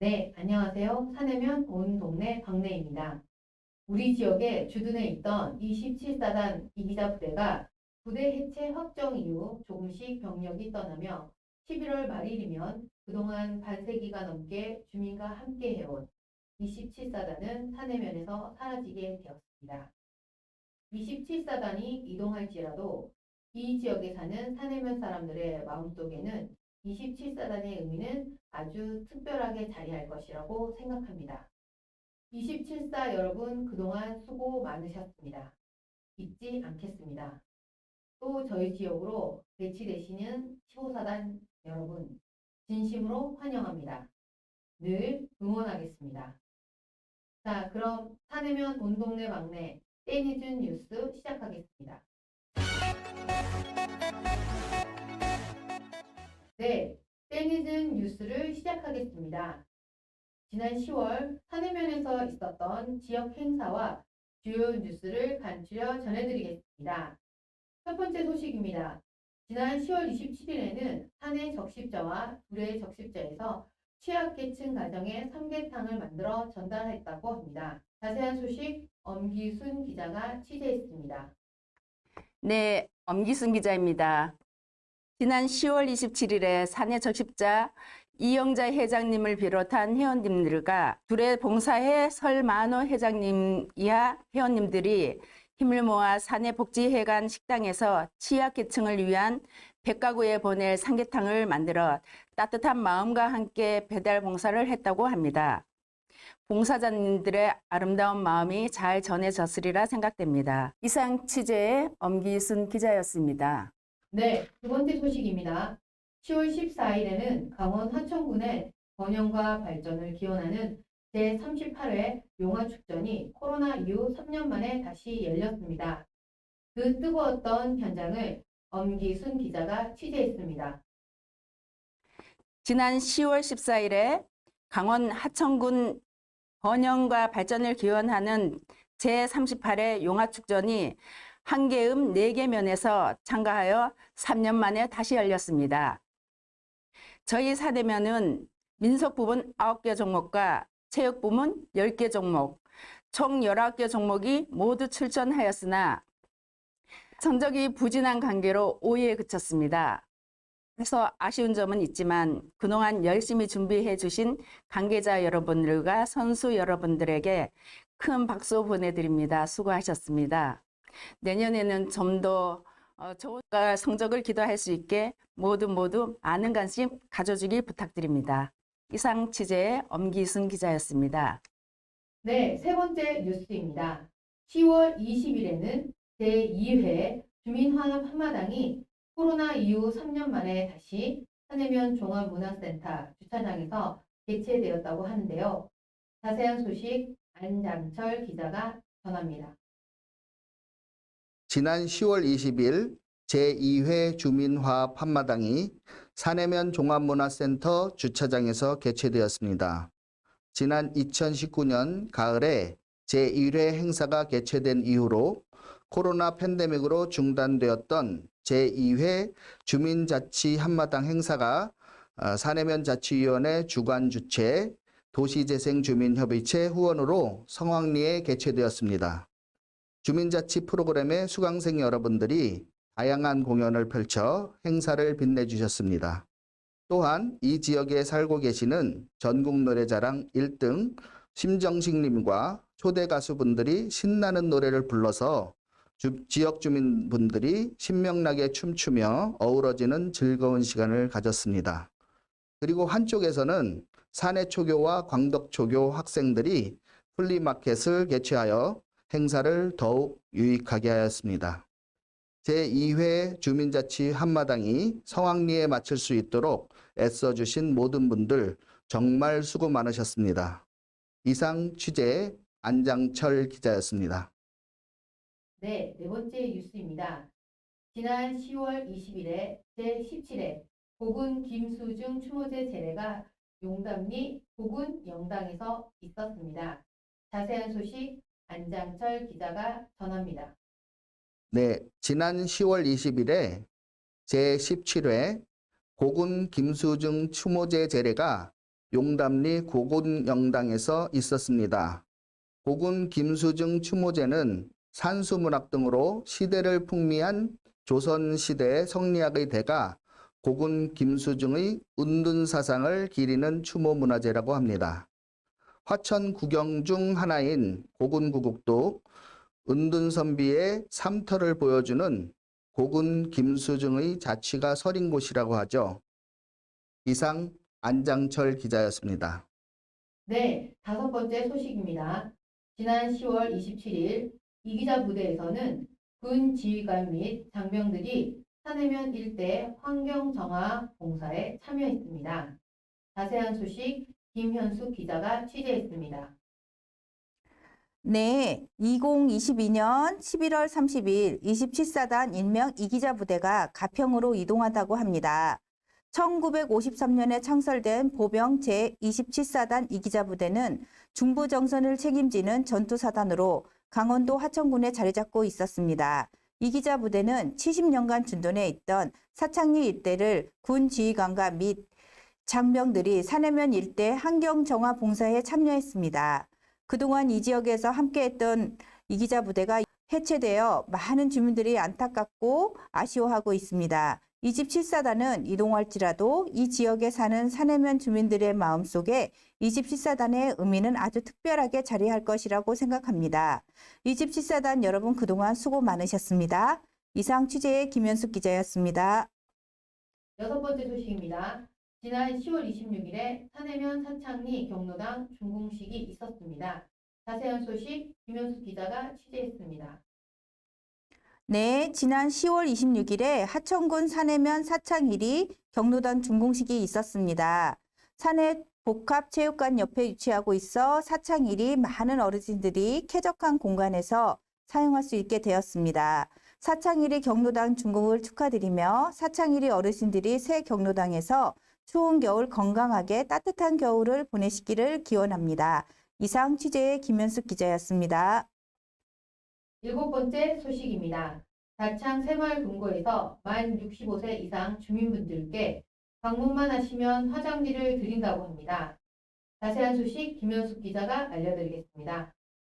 네, 안녕하세요. 사내면 온 동네 박내입니다. 우리 지역에 주둔해 있던 27사단 이기자 부대가 부대 해체 확정 이후 조금씩 병력이 떠나며 11월 말일이면 그동안 반세기가 넘게 주민과 함께 해온 27사단은 사내면에서 사라지게 되었습니다. 27사단이 이동할지라도 이 지역에 사는 사내면 사람들의 마음속에는 27사단의 의미는 아주 특별하게 자리할 것이라고 생각합니다. 27사 여러분 그동안 수고 많으셨습니다. 잊지 않겠습니다. 또 저희 지역으로 배치되시는 15사단 여러분 진심으로 환영합니다. 늘 응원하겠습니다. 자, 그럼 사내면 온 동네 막내 때늦은 뉴스 시작하겠습니다. 네, 때늦은 뉴스를 시작하겠습니다. 지난 10월 사내면에서 있었던 지역 행사와 주요 뉴스를 간추려 전해드리겠습니다. 첫 번째 소식입니다. 지난 10월 27일에는 사내 적십자와 둘의 적십자에서 취약계층 가정에 삼계탕을 만들어 전달했다고 합니다. 자세한 소식 엄기순 기자가 취재했습니다. 네, 엄기순 기자입니다. 지난 10월 27일에 사내 적십자 이영자 회장님을 비롯한 회원님들과 둘의 봉사회 설만호 회장님 이하 회원님들이 힘을 모아 사내복지회관 식당에서 취약계층을 위한 100가구에 보낼 삼계탕을 만들어 따뜻한 마음과 함께 배달 봉사를 했다고 합니다. 봉사자님들의 아름다운 마음이 잘 전해졌으리라 생각됩니다. 이상 취재의 엄기순 기자였습니다. 네, 두 번째 소식입니다. 10월 14일에는 강원 하천군의 번영과 발전을 기원하는 제38회 용화축전이 코로나 이후 3년 만에 다시 열렸습니다. 그 뜨거웠던 현장을 엄기순 기자가 취재했습니다. 지난 10월 14일에 강원 하천군 번영과 발전을 기원하는 제38회 용화축전이 한계음 4개 면에서 참가하여 3년 만에 다시 열렸습니다. 저희 사내면은 민속 부문 9개 종목과 체육 부문 10개 종목, 총 19개 종목이 모두 출전하였으나 성적이 부진한 관계로 5위에 그쳤습니다. 그래서 아쉬운 점은 있지만 그동안 열심히 준비해 주신 관계자 여러분들과 선수 여러분들에게 큰 박수 보내드립니다. 수고하셨습니다. 내년에는 좀 더 좋은 성적을 기대할 수 있게 모두 많은 관심 가져주기 부탁드립니다. 이상 취재의 엄기순 기자였습니다. 네, 세 번째 뉴스입니다. 10월 20일에는 제2회 주민화합 한마당이 코로나 이후 3년 만에 다시 사내면 종합문화센터 주차장에서 개최되었다고 하는데요. 자세한 소식 안장철 기자가 전합니다. 지난 10월 20일 제2회 주민화합 한마당이 사내면 종합문화센터 주차장에서 개최되었습니다. 지난 2019년 가을에 제1회 행사가 개최된 이후로 코로나 팬데믹으로 중단되었던 제2회 주민자치 한마당 행사가 사내면 자치위원회 주관 주최 도시재생주민협의체 후원으로 성황리에 개최되었습니다. 주민자치 프로그램의 수강생 여러분들이 다양한 공연을 펼쳐 행사를 빛내주셨습니다. 또한 이 지역에 살고 계시는 전국노래자랑 1등 심정식님과 초대 가수분들이 신나는 노래를 불러서 지역 주민분들이 신명나게 춤추며 어우러지는 즐거운 시간을 가졌습니다. 그리고 한쪽에서는 사내초교와 광덕초교 학생들이 플리마켓을 개최하여 행사를 더욱 유익하게 하였습니다. 제2회 주민자치 한마당이 성황리에 마칠 수 있도록 애써주신 모든 분들 정말 수고 많으셨습니다. 이상 취재 안장철 기자였습니다. 네, 네 번째 뉴스입니다. 지난 10월 20일에 제17회 고군 김수중 추모제 제례가 용담리 고군 영당에서 있었습니다. 자세한 소식 안장철 기자가 전합니다. 네, 지난 10월 20일에 제17회 고군 김수중 추모제 제례가 용담리 고군영당에서 있었습니다. 고군 김수증 추모제는 산수문학 등으로 시대를 풍미한 조선시대의 성리학의 대가 고군 김수증의 운둔사상을 기리는 추모문화제라고 합니다. 화천 구경 중 하나인 고군구국도 은둔선비의 삼터를 보여주는 고군 김수증의 자취가 서린 곳이라고 하죠. 이상 안장철 기자였습니다. 네, 다섯 번째 소식입니다. 지난 10월 27일 이기자 부대에서는 군 지휘관 및 장병들이 산해면 일대 환경 정화 봉사에 참여했습니다. 자세한 소식 김현숙 기자가 취재했습니다. 네, 2022년 11월 30일 27사단 일명 이기자 부대가 가평으로 이동한다고 합니다. 1953년에 창설된 보병 제27사단 이기자 부대는 중부 정선을 책임지는 전투사단으로 강원도 하천군에 자리 잡고 있었습니다. 이기자 부대는 70년간 준둔해 있던 사창리 일대를 군 지휘관과 및 장병들이 산해면 일대 환경 정화 봉사에 참여했습니다. 그동안 이 지역에서 함께했던 이기자 부대가 해체되어 많은 주민들이 안타깝고 아쉬워하고 있습니다. 27사단은 이동할지라도 이 지역에 사는 산해면 주민들의 마음속에 27사단의 의미는 아주 특별하게 자리할 것이라고 생각합니다. 27사단 여러분 그동안 수고 많으셨습니다. 이상 취재의 김현숙 기자였습니다. 여섯 번째 소식입니다. 지난 10월 26일에 산해면 사창리 경로당 준공식이 있었습니다. 자세한 소식 김현숙 기자가 취재했습니다. 네, 지난 10월 26일에 하천군 산해면 사창일이 경로당 준공식이 있었습니다. 산해 복합체육관 옆에 위치하고 있어 사창일이 많은 어르신들이 쾌적한 공간에서 사용할 수 있게 되었습니다. 사창일이 경로당 준공을 축하드리며 사창일이 어르신들이 새 경로당에서 추운 겨울 건강하게 따뜻한 겨울을 보내시기를 기원합니다. 이상 취재의 김현숙 기자였습니다. 일곱 번째 소식입니다. 다창 새마을금고에서 만 65세 이상 주민분들께 방문만 하시면 화장지를 드린다고 합니다. 자세한 소식 김현숙 기자가 알려드리겠습니다.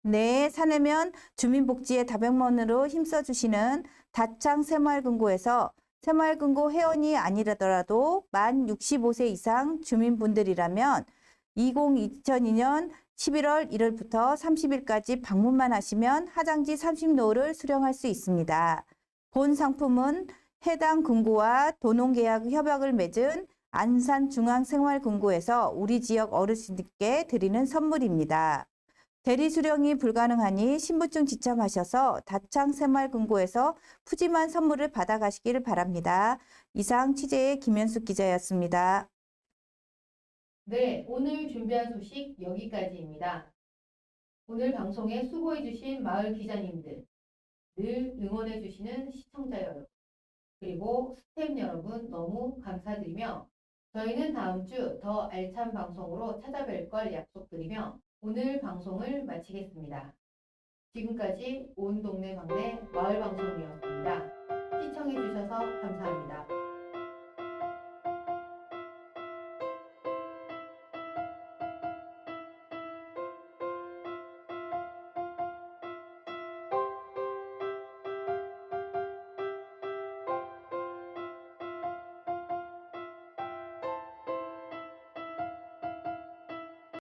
네, 산해면 주민복지의 다백번으로 힘써주시는 다창 새마을금고에서 새마을금고 회원이 아니라더라도 만 65세 이상 주민분들이라면 2002년 11월 1일부터 30일까지 방문만 하시면 화장지 30노를 수령할 수 있습니다. 본 상품은 해당 금고와 도농계약 협약을 맺은 안산중앙생활금고에서 우리 지역 어르신들께 드리는 선물입니다. 대리 수령이 불가능하니 신분증 지참하셔서 다창 새마을금고에서 푸짐한 선물을 받아가시기를 바랍니다. 이상 취재의 김현숙 기자였습니다. 네, 오늘 준비한 소식 여기까지입니다. 오늘 방송에 수고해주신 마을 기자님들, 늘 응원해주시는 시청자 여러분, 그리고 스태프 여러분 너무 감사드리며 저희는 다음 주 더 알찬 방송으로 찾아뵐 걸 약속드리며 오늘 방송을 마치겠습니다. 지금까지 온 동네 막내 마을 방송이었습니다. 시청해주셔서 감사합니다.